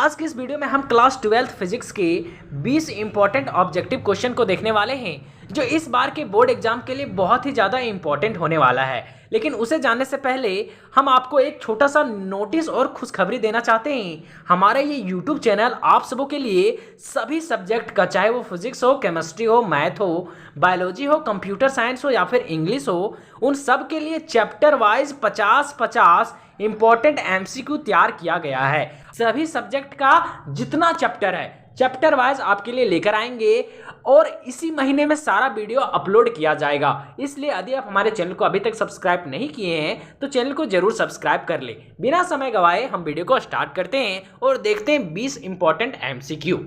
आज की इस वीडियो में हम क्लास 12th फिजिक्स के 20 इंपॉर्टेंट ऑब्जेक्टिव क्वेश्चन को देखने वाले हैं जो इस बार के बोर्ड एग्जाम के लिए बहुत ही ज़्यादा इंपॉर्टेंट होने वाला है। लेकिन उसे जानने से पहले हम आपको एक छोटा सा नोटिस और खुशखबरी देना चाहते हैं। हमारा ये यूट्यूब चैनल आप सबों के लिए सभी सब्जेक्ट का, चाहे वो फिजिक्स हो, केमिस्ट्री हो, मैथ हो, बायोलॉजी हो, कंप्यूटर साइंस हो या फिर इंग्लिश हो, उन सब के लिए चैप्टर वाइज 50-50 इंपॉर्टेंट एमसीक्यू तैयार किया गया है। सभी सब्जेक्ट का जितना चैप्टर है चैप्टर वाइज आपके लिए लेकर आएंगे और इसी महीने में सारा वीडियो अपलोड किया जाएगा। इसलिए यदि आप हमारे चैनल को अभी तक सब्सक्राइब नहीं किए हैं तो चैनल को जरूर सब्सक्राइब कर ले। बिना समय गवाए हम वीडियो को स्टार्ट करते हैं और देखते हैं 20 इंपॉर्टेंट एमसीक्यू।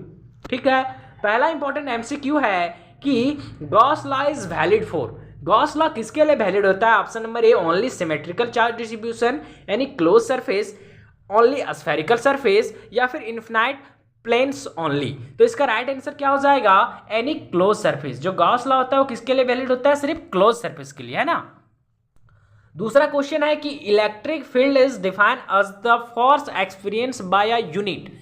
ठीक है, पहला इंपॉर्टेंट एमसीक्यू है कि Gauss law is valid for. Gauss law किसके लिए वैलिड होता है? Option number A, only symmetrical charge distribution यानी close surface, only spherical surface, या फिर इन्फिनाइट प्लेन्स ओनली। तो इसका राइट आंसर क्या हो जाएगा? Any close surface. जो गॉस लॉ होता है वो किसके लिए वैलिड होता है? सिर्फ क्लोज सरफेस के लिए, है ना। दूसरा क्वेश्चन है कि electric field is defined as the force experience by a unit.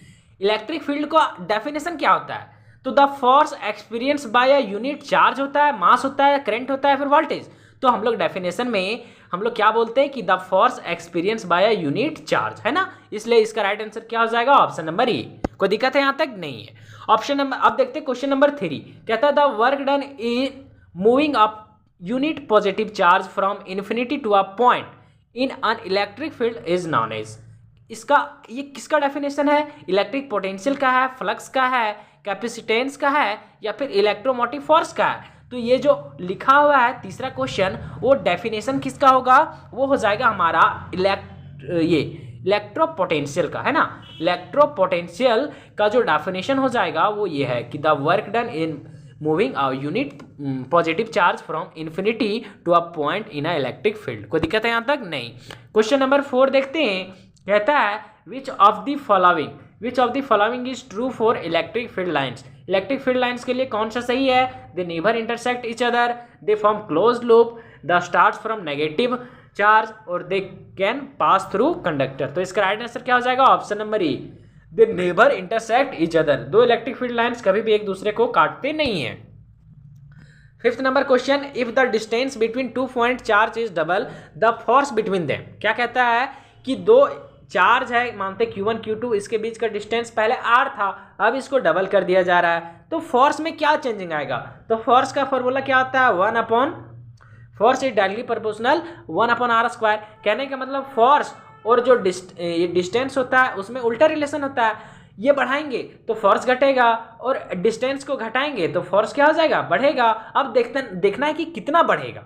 Electric field का डेफिनेशन क्या होता है? तो the force experience by a unit charge होता है, मास होता है, करंट होता है, फिर वोल्टेज। तो हम लोग डेफिनेशन में हम लोग क्या बोलते हैं कि the force experience by a unit charge, है ना। इसलिए इसका राइट आंसर क्या हो जाएगा? Option number A. कोई दिक्कत है? यहां तक नहीं है। ऑप्शन नंबर, अब देखते हैं क्वेश्चन नंबर 3। कहता है the work done in moving up unit positive charge from infinity to a point in an electric field is known as. इसका ये किसका डेफिनेशन है? इलेक्ट्रिक पोटेंशियल का है, फ्लक्स का है, कैपेसिटेंस का है, या फिर इलेक्ट्रोमोटिव फोर्स का है। तो ये जो लिखा हुआ है तीसरा क्वेश्चन, वो डेफिनेशन किसका होगा? वो हो जाएगा हमारा इलेक्ट्रोपोटेंशियल का, है ना। इलेक्ट्रोपोटेंशियल का जो डेफिनेशन हो जाएगा वो ये है कि the work done in moving a unit positive charge from infinity to a point in a electric field. कोई दिक्कत है यहाँ तक? नहीं। क्वेश्चन नंबर 4 देखते हैं। कहता है which of the following is true for electric field lines. Electric field lines के लिए कौन सा सही है? They never intersect each other, they form close loop, the start from negative charge, और they can pass through conductor. तो इसका right answer क्या हो जाएगा? Option number A, they never intersect each other. दो इलेक्ट्रिक फील्ड लाइन्स कभी भी एक दूसरे को काटते नहीं है। 5th number question, if the distance between 2 point charge is double the force between them. क्या कहता है कि दो चार्ज है, मानते Q1 Q2, इसके बीच का डिस्टेंस पहले R था, अब इसको डबल कर दिया जा रहा है, तो फोर्स में क्या चेंजिंग आएगा? तो फोर्स का फॉर्मूला क्या आता है? Force is directly proportional 1/r²। कहने का मतलब फोर्स और जो डिस्टेंस होता है उसमें उल्टा रिलेशन होता है। ये बढ़ाएंगे तो फोर्स घटेगा और डिस्टेंस को घटाएंगे तो फोर्स क्या हो जाएगा? बढ़ेगा। अब देखना है कि कितना बढ़ेगा।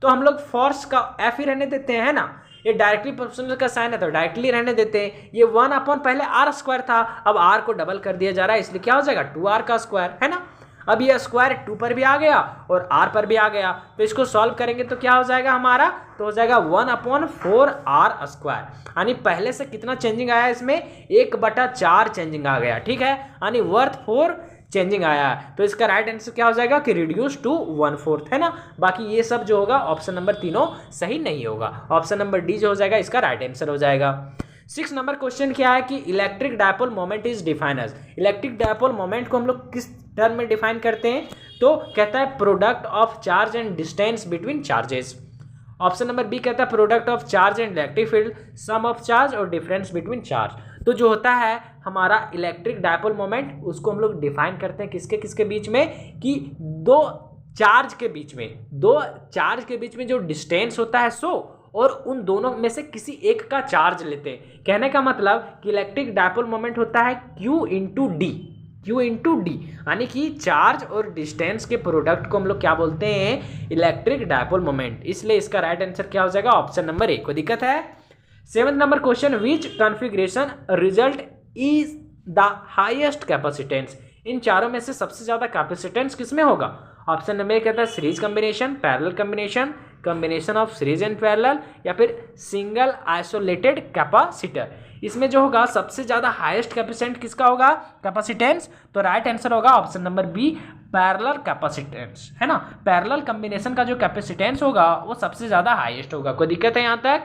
तो हम लोग फोर्स का एफ ही रहने देते हैं, है ना। ये डायरेक्टली प्रोपोर्शनल का साइन है तो डायरेक्टली रहने देते हैं। ये 1/, पहले r² था, अब r को डबल कर दिया जा रहा है, इसलिए क्या हो जाएगा? 2r का स्क्वायर, है ना। अब ये स्क्वायर 2 पर भी आ गया और r पर भी आ गया, तो इसको सॉल्व करेंगे तो क्या हो जाएगा हमारा? तो हो जाएगा 1/4r²। यानी पहले से कितना चेंजिंग आया इसमें? 1/4 चेंजिंग आ गया। ठीक है, यानी वर्थ 4 चेंजिंग आया है। तो इसका राइट आंसर क्या हो जाएगा? कि रिड्यूस टू 1/4, है ना। बाकी ये सब जो होगा ऑप्शन नंबर तीनों सही नहीं होगा। ऑप्शन नंबर डी जो हो जाएगा इसका राइट आंसर हो जाएगा। 6 नंबर क्वेश्चन क्या है कि electric dipole moment is defined as. Electric dipole moment को हम लोग किस टर्म में डिफाइन करते हैं? तो कहता है product of charge and distance between charges. Option number B कहता है product of charge and electric field, sum of charge और डिफरेंस बिटवीन चार्ज। तो जो होता है हमारा इलेक्ट्रिक डायपोल मोमेंट, उसको हम लोग डिफाइन करते हैं किसके किसके बीच में? कि दो चार्ज के बीच में जो डिस्टेंस होता है और उन दोनों में से किसी एक का चार्ज लेते हैं। कहने का मतलब कि इलेक्ट्रिक डायपोल मोमेंट होता है Q इंटू डी, यानी कि चार्ज और डिस्टेंस के प्रोडक्ट को हम लोग क्या बोलते हैं? Electric dipole moment. इसलिए इसका राइट आंसर क्या हो जाएगा? Option number A. कोई दिक्कत है? 7th number question, which configuration result is the highest capacitance. इन चारों में से सबसे ज्यादा कैपेसिटेंस किसमें होगा? ऑप्शन नंबर ए कहता है series combination, parallel combination, combination of series and parallel, या फिर सिंगल आइसोलेटेड कैपेसिटर। इसमें जो होगा सबसे ज्यादा हाईएस्ट कैपेसिटेंस किसका होगा? कैपेसिटेंस। तो राइट आंसर होगा option number B, parallel capacitance, है ना। पैरेलल कॉम्बिनेशन का जो कैपेसिटेंस होगा वो सबसे ज्यादा हाईएस्ट होगा। कोई दिक्कत है यहाँ तक?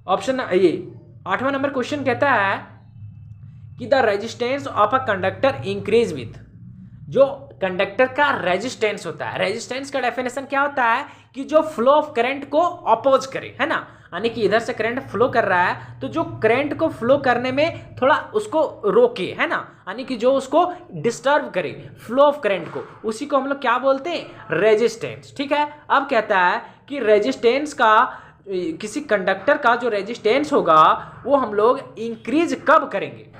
ऑप्शन ये 8वां नंबर क्वेश्चन कहता है कि the resistance of a conductor increase with, जो कंडक्टर का रेजिस्टेंस होता है, रेजिस्टेंस का डेफिनेशन क्या होता है कि जो फ्लो ऑफ करंट को अपोज करे, है ना, यानी कि इधर से करंट फ्लो कर रहा है तो जो करंट को फ्लो करने में थोड़ा उसको रोके, है ना, यानी कि जो उसको डिस्टर्ब करे फ्लो ऑफ करंट को, उसी को हम लोग क्या बोलते हैं, रेजिस्टेंस। ठीक है, अब कहता है कि रेजिस्टेंस का, किसी कंडक्टर का जो रेजिस्टेंस होगा वो हम लोग इंक्रीज कब करेंगे,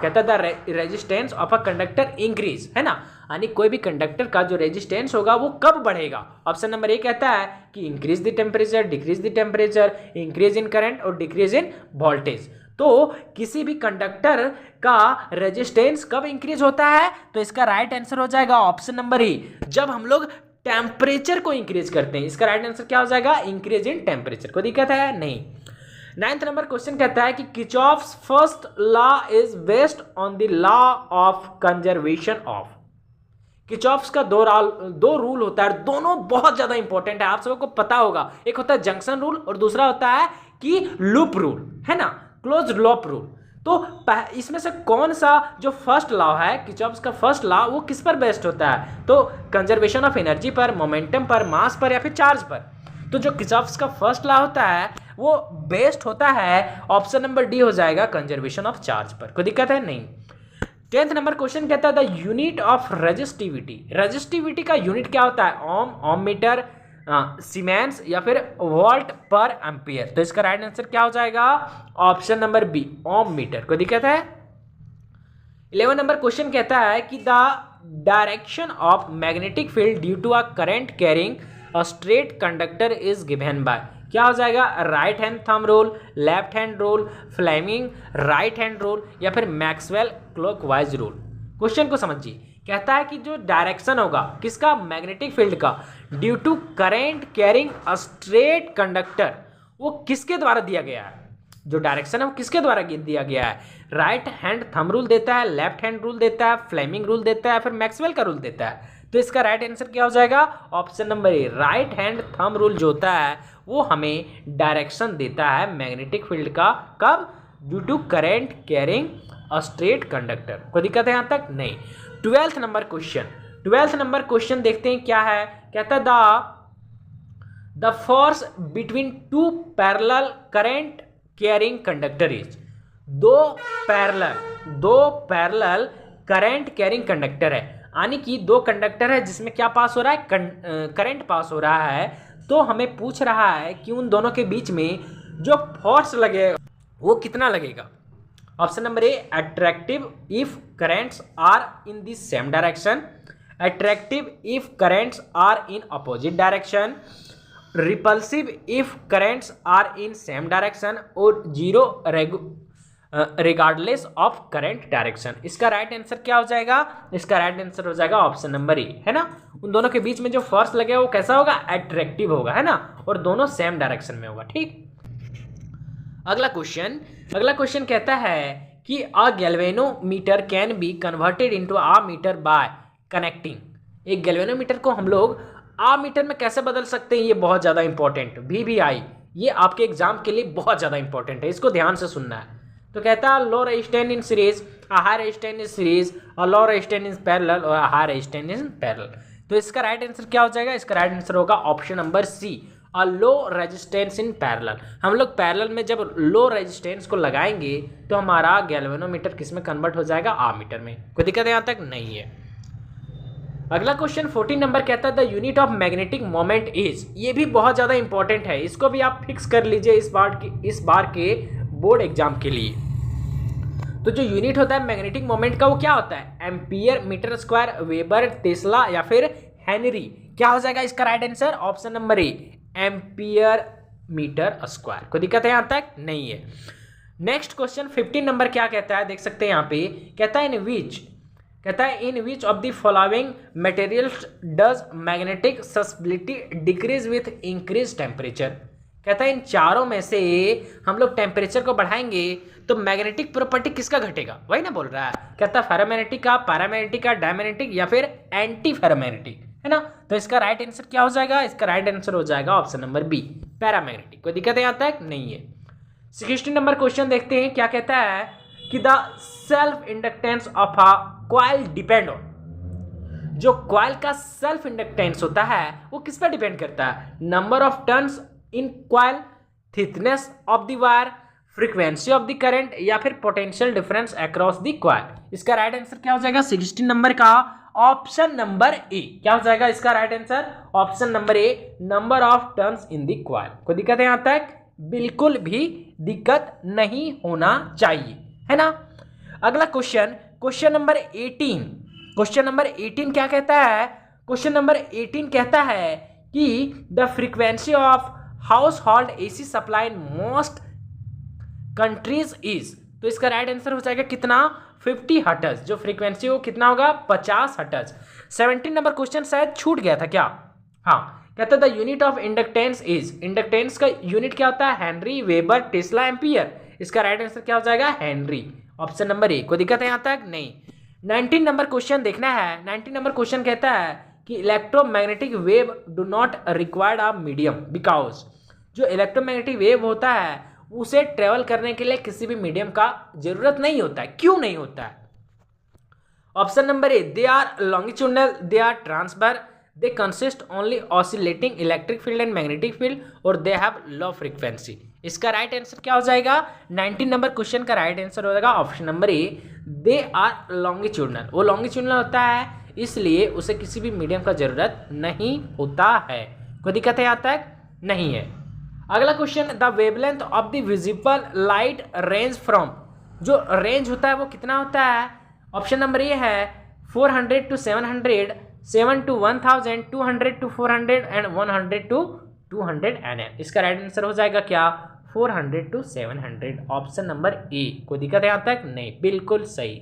कहता था resistance of a conductor increase, है ना, यानी कोई भी कंडक्टर का जो रेजिस्टेंस होगा वो कब बढ़ेगा। ऑप्शन नंबर ए कहता है कि increase the temperature, decrease the temperature, increase in current और डिक्रीज इन वोल्टेज। तो किसी भी कंडक्टर का रेजिस्टेंस कब इंक्रीज होता है, तो इसका राइट आंसर हो जाएगा ऑप्शन नंबर ए, जब हम लोग टेम्परेचर को इंक्रीज करते हैं। इसका राइट आंसर क्या हो जाएगा, इंक्रीज इन टेम्परेचर। कोई दिक्कत है नहीं। 9th नंबर क्वेश्चन कहता है कि Kirchhoff's first law is based on the law of conservation of. Kirchhoff's का दो रूल होता है, दोनों बहुत ज्यादा इंपॉर्टेंट है, आप सबको पता होगा। एक होता है जंक्शन रूल और दूसरा होता है कि लूप रूल, है ना, क्लोज लूप रूल। तो इसमें से कौन सा जो फर्स्ट लॉ है, किर्चॉफ्स का फर्स्ट लॉ, वो किस पर बेस्ड होता है, तो कंजर्वेशन ऑफ एनर्जी पर, मोमेंटम पर, मास पर या फिर चार्ज पर। तो जो किर्चॉफ्स का फर्स्ट लॉ होता है वो बेस्ड होता है, ऑप्शन नंबर डी हो जाएगा, कंजर्वेशन ऑफ चार्ज पर। कोई दिक्कत है नहीं। 10th नंबर क्वेश्चन कहता है the unit of resistivity. Resistivity का यूनिट क्या होता है, ओम, ओम मीटर, सीमेंस या फिर वोल्ट पर एम्पियर। तो इसका राइट आंसर क्या हो जाएगा, option number B, ohm meter. कोई दिक्कत है। 11 नंबर क्वेश्चन कहता है कि the direction of magnetic field due to a current carrying a straight conductor is given by. क्या हो जाएगा, right hand thumb rule, left hand rule, Fleming right hand rule या फिर मैक्सवेल क्लॉकवाइज रूल। क्वेश्चन को समझिए, कहता है कि जो डायरेक्शन होगा किसका, मैग्नेटिक फील्ड का, due to current carrying a straight conductor, वो किसके द्वारा दिया गया है, जो डायरेक्शन है वो किसके द्वारा दिया गया है, राइट हैंड थंब रूल देता है, लेफ्ट हैंड रूल देता है, फ्लेमिंग रूल देता है, फिर मैक्सवेल का रूल देता है। तो इसका राइट आंसर क्या हो जाएगा, ऑप्शन नंबर ए, राइट हैंड थंब रूल जो होता है वो हमें डायरेक्शन देता है मैग्नेटिक फील्ड का, कब, due to current carrying a straight conductor. कोई दिक्कत है यहाँ तक नहीं। 12th number question, 12th number question देखते हैं क्या है। कहता है the force between two parallel current carrying conductor is. दो पैरेलल करंट कैरिंग कंडक्टर है, यानी कि दो कंडक्टर है जिसमें क्या पास हो रहा है, करंट पास हो रहा है। तो हमें पूछ रहा है कि उन दोनों के बीच में जो फोर्स लगेगा वो कितना लगेगा। Option number A, attractive if currents are in the same direction, attractive if currents are in opposite direction, repulsive if currents are in same direction और zero regardless of current direction. इसका right answer क्या हो जाएगा, इसका right answer हो जाएगा option number ए, है ना। उन दोनों के बीच में जो फोर्स लगेगा वो कैसा होगा, अट्रैक्टिव होगा, है ना, और दोनों सेम डायरेक्शन में होगा। ठीक, अगला क्वेश्चन कहता है कि a galvanometer can be converted into a meter by connecting. एक गैल्वेनोमीटर को हम लोग आ मीटर में कैसे बदल सकते हैं, ये बहुत ज्यादा इंपॉर्टेंट, VVI, ये आपके एग्जाम के लिए बहुत ज्यादा इंपॉर्टेंट है, इसको ध्यान से सुनना है। तो कहता है low resistance in series, a high resistance in series, और लो रेजिस्टेंस इन पैरेलल और हाई रेजिस्टेंस इन पैरेलल। तो इसका राइट आंसर क्या हो जाएगा, इसका राइट आंसर होगा option number C, a low resistance in parallel. हम लोग पैरेलल में जब लो रेजिस्टेंस को लगाएंगे तो हमारा गैल्वेनोमीटर किस में कन्वर्ट हो जाएगा, आ मीटर में। कोई दिक्कत यहाँ तक नहीं है। अगला क्वेश्चन 14 नंबर कहता है the unit of magnetic moment is. ये भी बहुत ज्यादा इंपॉर्टेंट है, इसको भी आप फिक्स कर लीजिए इस बार के बोर्ड एग्जाम के लिए। तो जो यूनिट होता है मैग्नेटिक मोमेंट का वो क्या होता है, ampere meter square, weber, tesla या फिर हेनरी। क्या हो जाएगा इसका right answer, option number A, ampere meter square. कोई दिक्कत है यहाँ तक नहीं है। नेक्स्ट क्वेश्चन 15 नंबर क्या कहता है, देख सकते हैं यहाँ पे, कहता है in which of the following materials does magnetic susceptibility decrease with increase temperature. कहता है इन चारों में से हम लोग टेम्परेचर को बढ़ाएंगे तो मैग्नेटिक प्रॉपर्टी किसका घटेगा, वही ना बोल रहा है। कहता है फेरोमैग्नेटिक का, पैरामैग्नेटिक का, डायमैग्नेटिक या फिर एंटी फेरोमैग्नेटिक, है ना। तो इसका राइट आंसर क्या हो जाएगा, इसका राइट आंसर हो जाएगा ऑप्शन नंबर बी, पैरामैग्नेटिक। कोई दिक्कत है यहाँ तक नहीं है। 16 नंबर क्वेश्चन देखते हैं क्या कहता है, कि the self inductance of a coil depend on, जो कॉइल का सेल्फ इंडक्टेंस होता है वो किस पर डिपेंड करता है, number of turns in coil, thickness of the wire, frequency of the current, या फिर potential difference across the coil. इसका राइट आंसर क्या हो जाएगा 16 नंबर का ऑप्शन नंबर ए। क्या हो जाएगा इसका right answer, option number A, number of turns in the coil. कोई दिक्कत है यहां तक, बिल्कुल भी दिक्कत नहीं होना चाहिए, है ना। अगला question, question number 18। Question number 18 क्या कहता है, क्वेश्चन नंबर 18 कहता है कि the frequency of house hold AC supply in most countries is, तो इसका राइट आंसर हो जाएगा कितना 50 हर्ट्ज, जो फ्रीक्वेंसी वो कितना होगा 50 हर्ट्ज। 17 नंबर क्वेश्चन शायद छूट गया था क्या, हाँ, कहता है the unit of inductance is, inductance का यूनिट क्या होता है हेनरी, वेबर, टेस्ला, एम्पियर। इसका राइट आंसर क्या हो जाएगा हेनरी, ऑप्शन नंबर ए। कोई दिक्कत है यहां तक, नहीं। 19 नंबर क्वेश्चन देखना है। 19 नंबर क्वेश्चन कहता है कि electromagnetic wave do not required a medium because, जो इलेक्ट्रोमैग्नेटिक वेव होता है उसे ट्रेवल करने के लिए किसी भी मीडियम का जरूरत नहीं होता है, क्यों नहीं होता है। Option number A, they are longitudinal, they are transfer, they consist only oscillating electric field and magnetic field, और दे हैव लो फ्रीक्वेंसी। इसका राइट आंसर क्या हो जाएगा 19 नंबर क्वेश्चन का राइट आंसर हो जाएगा option number A, they are longitudinal. वो longitudinal होता है इसलिए उसे किसी भी मीडियम का जरूरत नहीं होता है। कोई दिक्कत है यहाँ तक, नहीं है। अगला question, the wavelength of the visible light range from, जो रेंज होता है वो कितना होता है, ऑप्शन नंबर ए है 400 to 700, 7 to 1000, 200 to 400 and 100 to 200 nm। इसका राइट आंसर हो जाएगा क्या 400 to 700, ऑप्शन नंबर ए। कोई दिक्कत है यहाँ तक, नहीं, बिल्कुल सही।